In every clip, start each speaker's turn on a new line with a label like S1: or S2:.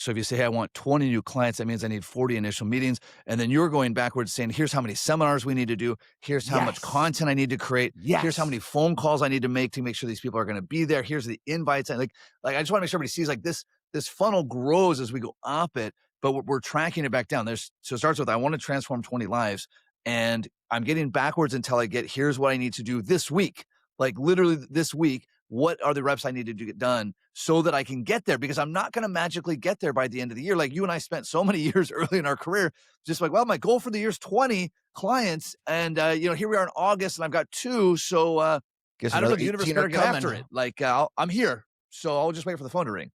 S1: So if you say, hey, I want 20 new clients, that means I need 40 initial meetings. And then you're going backwards saying, here's how many seminars we need to do. Here's how much
S2: Yes.
S1: content I need to create. Here's how
S2: Yes.
S1: many phone calls I need to make sure these people are going to be there. Here's the invites. And like I just want to make sure everybody sees like this funnel grows as we go up it, but we're tracking it back down. So it starts with, I want to transform 20 lives, and I'm getting backwards until I get, here's what I need to do this week. Like literally this week, what are the reps I need to get done so that I can get there? Because I'm not going to magically get there by the end of the year. Like you and I spent so many years early in our career, just like, well, my goal for the year is 20 clients. And, here we are in August and I've got 2. So
S2: Guess
S1: I don't know,
S2: another
S1: the universe
S2: 18
S1: better
S2: are
S1: get after
S2: coming.
S1: it. Like I'm here. So I'll just wait for the phone to ring.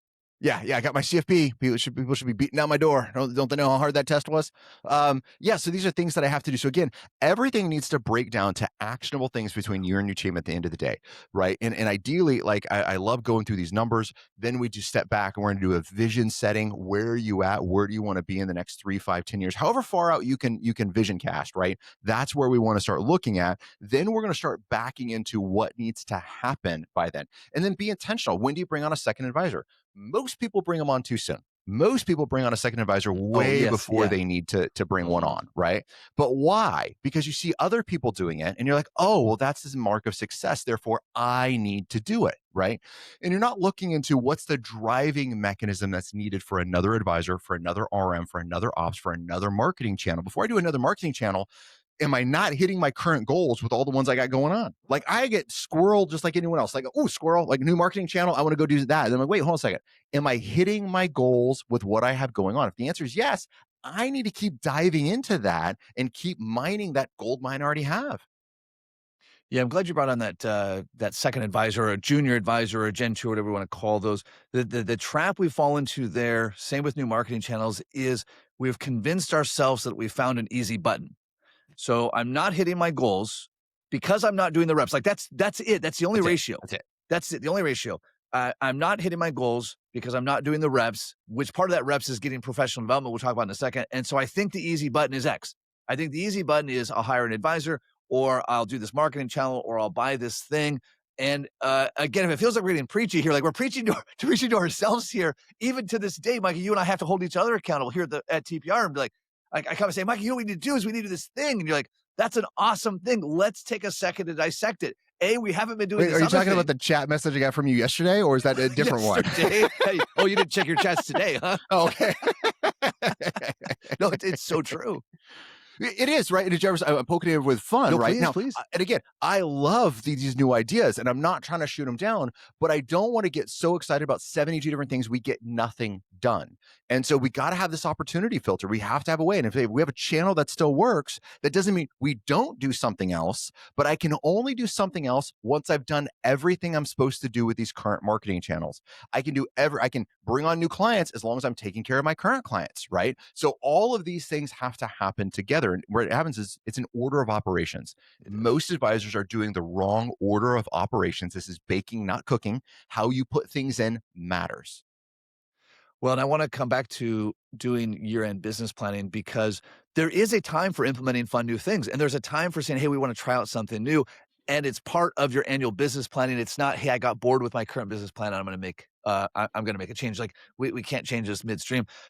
S2: Yeah, I got my CFP. People should be beating out my door. Don't they know how hard that test was? So these are things that I have to do. So again, everything needs to break down to actionable things between you and your team at the end of the day, right? And ideally, like I love going through these numbers. Then we just step back and we're going to do a vision setting. Where are you at? Where do you want to be in the next 3, 5, 10 years? However far out you can vision cast, right? That's where we want to start looking at. Then we're going to start backing into what needs to happen by then, and then be intentional. When do you bring on a second advisor? Most people bring them on too soon. Most people bring on a second advisor way before they need to bring one on, right? But why? Because you see other people doing it and you're like, oh, well, that's the mark of success. Therefore, I need to do it, right? And you're not looking into what's the driving mechanism that's needed for another advisor, for another RM, for another ops, for another marketing channel. Before I do another marketing channel, am I not hitting my current goals with all the ones I got going on? Like I get squirreled just like anyone else. Like, oh, squirrel, like new marketing channel. I want to go do that. And I'm like, wait, hold on a second. Am I hitting my goals with what I have going on? If the answer is yes, I need to keep diving into that and keep mining that gold mine I already have.
S1: Yeah, I'm glad you brought on that second advisor or a junior advisor or a Gen 2 or whatever you want to call those. The trap we fall into there, same with new marketing channels, is we've convinced ourselves that we found an easy button. So I'm not hitting my goals because I'm not doing the reps. Like that's it. That's the only ratio.
S2: That's it.
S1: That's it. The only ratio. I'm not hitting my goals because I'm not doing the reps, which part of that reps is getting professional development. We'll talk about in a second. And so I think the easy button is X. I think the easy button is I'll hire an advisor, or I'll do this marketing channel, or I'll buy this thing. And again, if it feels like we're getting preachy here, like we're preaching to ourselves here, even to this day, Mike, you and I have to hold each other accountable here at TPR and be like, I come and say, Mike, you know what we need to do is we need to do this thing. And you're like, that's an awesome thing. Let's take a second to dissect it. We haven't been doing this.
S2: Are you talking about the chat message I got from you yesterday, or is that a different one?
S1: Oh, you didn't check your chats today, huh?
S2: Oh, okay.
S1: No, it's so true.
S2: It is, right? And Jarvis, I'm poking it with fun, right?
S1: Please,
S2: now,
S1: please.
S2: And again, I love these new ideas, and I'm not trying to shoot them down, but I don't want to get so excited about 72 different things we get nothing done. And so we got to have this opportunity filter. We have to have a way. And if we have a channel that still works, that doesn't mean we don't do something else, but I can only do something else once I've done everything I'm supposed to do with these current marketing channels. I can bring on new clients as long as I'm taking care of my current clients, right? So all of these things have to happen together. And where it happens is it's an order of operations. Most advisors are doing the wrong order of operations. This is baking, not cooking. How you put things in matters.
S1: Well, and I want to come back to doing year-end business planning, because there is a time for implementing fun new things. And there's a time for saying, hey, we want to try out something new. And it's part of your annual business planning. It's not, hey, I got bored with my current business plan and I'm going to make a change. Like we can't change this midstream.